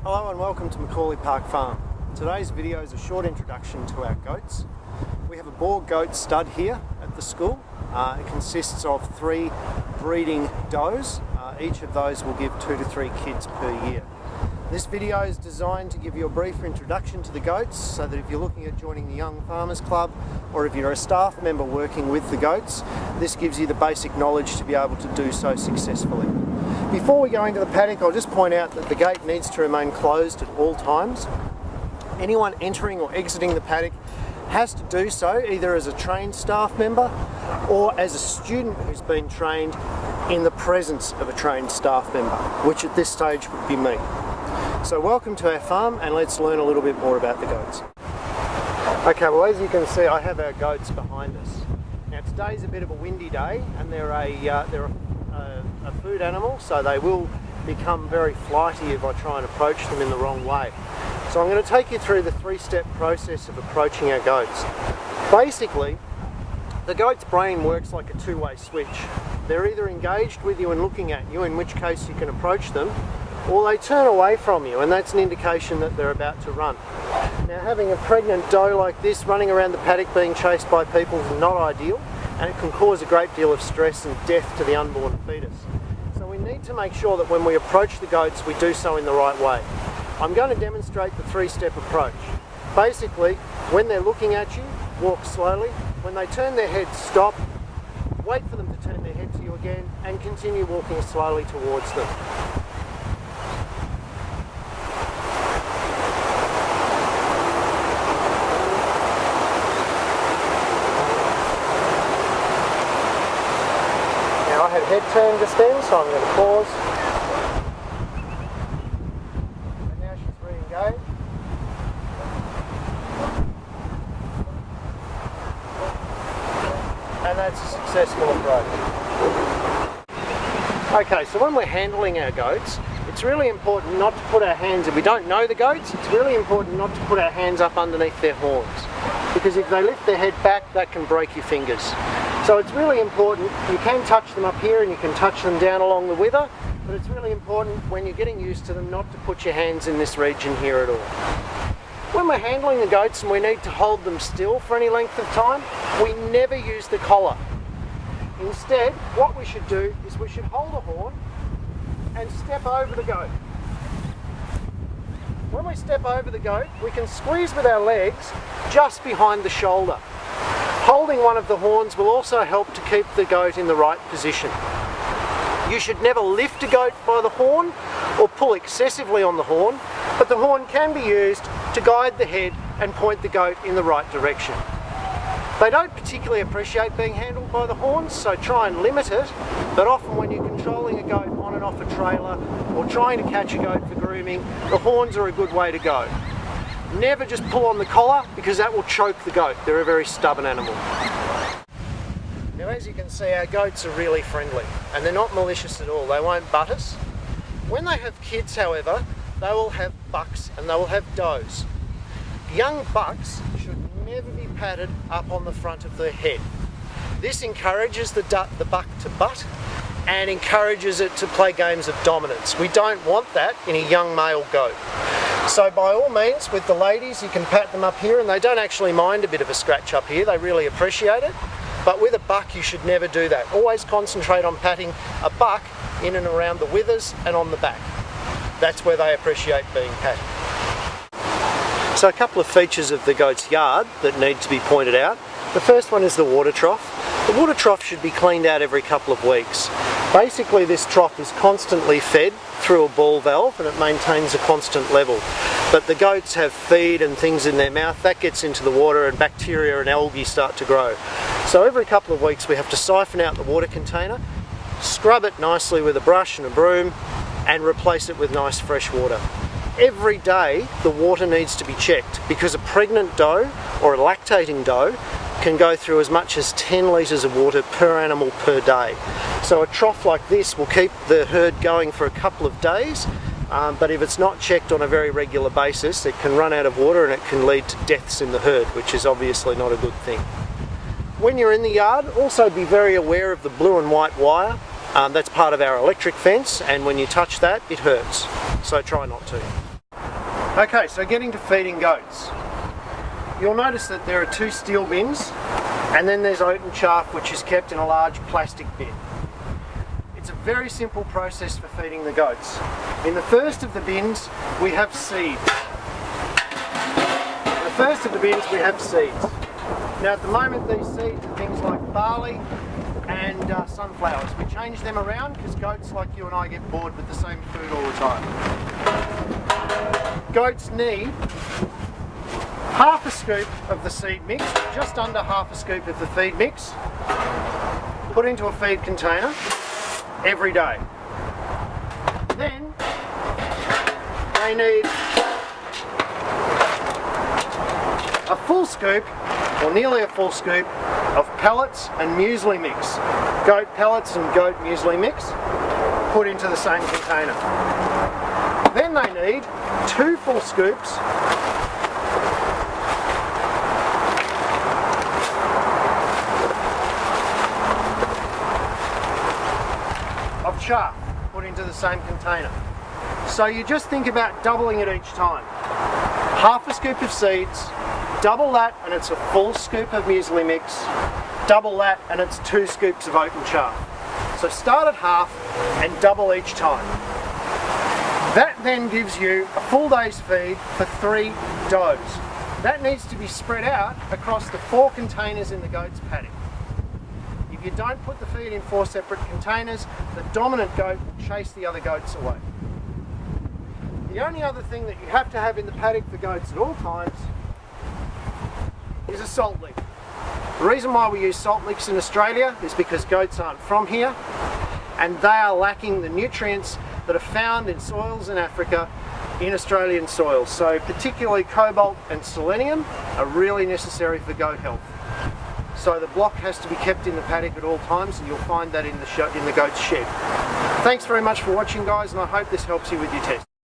Hello and welcome to Macaulay Park Farm. Today's video is a short introduction to our goats. We have a boar goat stud here at the school. It consists of 3 breeding does. Each of those will give 2 to 3 kids per year. This video is designed to give you a brief introduction to the goats so that if you're looking at joining the Young Farmers Club or if you're a staff member working with the goats, this gives you the basic knowledge to be able to do so successfully. Before we go into the paddock, I'll just point out that the gate needs to remain closed at all times. Anyone entering or exiting the paddock has to do so either as a trained staff member or as a student who's been trained in the presence of a trained staff member, which at this stage would be me. So welcome to our farm and let's learn a little bit more about the goats. Okay, well as you can see I have our goats behind us. Now today's a bit of a windy day and they're a food animal, so they will become very flighty if I try and approach them in the wrong way. So I'm going to take you through the 3-step process of approaching our goats. Basically, the goat's brain works like a two-way switch. They're either engaged with you and looking at you, in which case you can approach them, or they turn away from you, and that's an indication that they're about to run. Now, having a pregnant doe like this running around the paddock being chased by people is not ideal, and it can cause a great deal of stress and death to the unborn fetus. So we need to make sure that when we approach the goats, we do so in the right way. I'm going to demonstrate the 3-step approach. Basically, when they're looking at you, walk slowly. When they turn their head, stop. Wait for them to turn their head to you again, and continue walking slowly towards them. I had head turn just then, so I'm going to pause. And now she's re-engaged. And that's a successful approach. Okay, so when we're handling our goats, it's really important not to put our hands, if we don't know the goats, it's really important not to put our hands up underneath their horns. Because if they lift their head back, that can break your fingers. So it's really important, you can touch them up here and you can touch them down along the wither, but it's really important when you're getting used to them not to put your hands in this region here at all. When we're handling the goats and we need to hold them still for any length of time, we never use the collar. Instead, what we should do is we should hold a horn and step over the goat. When we step over the goat, we can squeeze with our legs just behind the shoulder. Holding one of the horns will also help to keep the goat in the right position. You should never lift a goat by the horn or pull excessively on the horn, but the horn can be used to guide the head and point the goat in the right direction. They don't particularly appreciate being handled by the horns, so try and limit it, but often when you're controlling a goat on and off a trailer or trying to catch a goat for grooming, the horns are a good way to go. Never just pull on the collar because that will choke the goat. They're a very stubborn animal. Now as you can see, our goats are really friendly and they're not malicious at all. They won't butt us. When they have kids, however, they will have bucks and they will have does. Young bucks should never be patted up on the front of their head. This encourages the buck to butt and encourages it to play games of dominance. We don't want that in a young male goat. So by all means, with the ladies, you can pat them up here and they don't actually mind a bit of a scratch up here, they really appreciate it. But with a buck, you should never do that. Always concentrate on patting a buck in and around the withers and on the back. That's where they appreciate being patted. So a couple of features of the goat's yard that need to be pointed out. The first one is the water trough. The water trough should be cleaned out every couple of weeks. Basically, this trough is constantly fed through a ball valve and it maintains a constant level. But the goats have feed and things in their mouth, that gets into the water and bacteria and algae start to grow. So every couple of weeks we have to siphon out the water container, scrub it nicely with a brush and a broom and replace it with nice fresh water. Every day the water needs to be checked because a pregnant doe or a lactating doe can go through as much as 10 litres of water per animal per day. So a trough like this will keep the herd going for a couple of days, but if it's not checked on a very regular basis, it can run out of water and it can lead to deaths in the herd, which is obviously not a good thing. When you're in the yard, also be very aware of the blue and white wire. That's part of our electric fence, and when you touch that, it hurts. So try not to. Okay, so getting to feeding goats. You'll notice that there are 2 steel bins, and then there's oat and chaff, which is kept in a large plastic bin. It's a very simple process for feeding the goats. In the first of the bins, we have seeds. Now at the moment these seeds are things like barley and sunflowers. We change them around because goats like you and I get bored with the same food all the time. Goats need half a scoop of the seed mix, just under half a scoop of the feed mix, put into a feed container every day. Then they need a full scoop, or nearly a full scoop, of pellets and muesli mix. Goat pellets and goat muesli mix put into the same container. Then they need 2 full scoops of chaff put into the same container. So you just think about doubling it each time. Half a scoop of seeds, double that and it's a full scoop of muesli mix, double that and it's 2 scoops of oat and chaff. So start at half and double each time. That then gives you a full day's feed for 3 does. That needs to be spread out across the 4 containers in the goat's paddock. If you don't put the feed in 4 separate containers, the dominant goat will chase the other goats away. The only other thing that you have to have in the paddock for goats at all times is a salt lick. The reason why we use salt licks in Australia is because goats aren't from here and they are lacking the nutrients that are found in soils in Africa in Australian soils. So particularly cobalt and selenium are really necessary for goat health. So the block has to be kept in the paddock at all times, and you'll find that in the goat's shed. Thanks very much for watching, guys, and I hope this helps you with your test.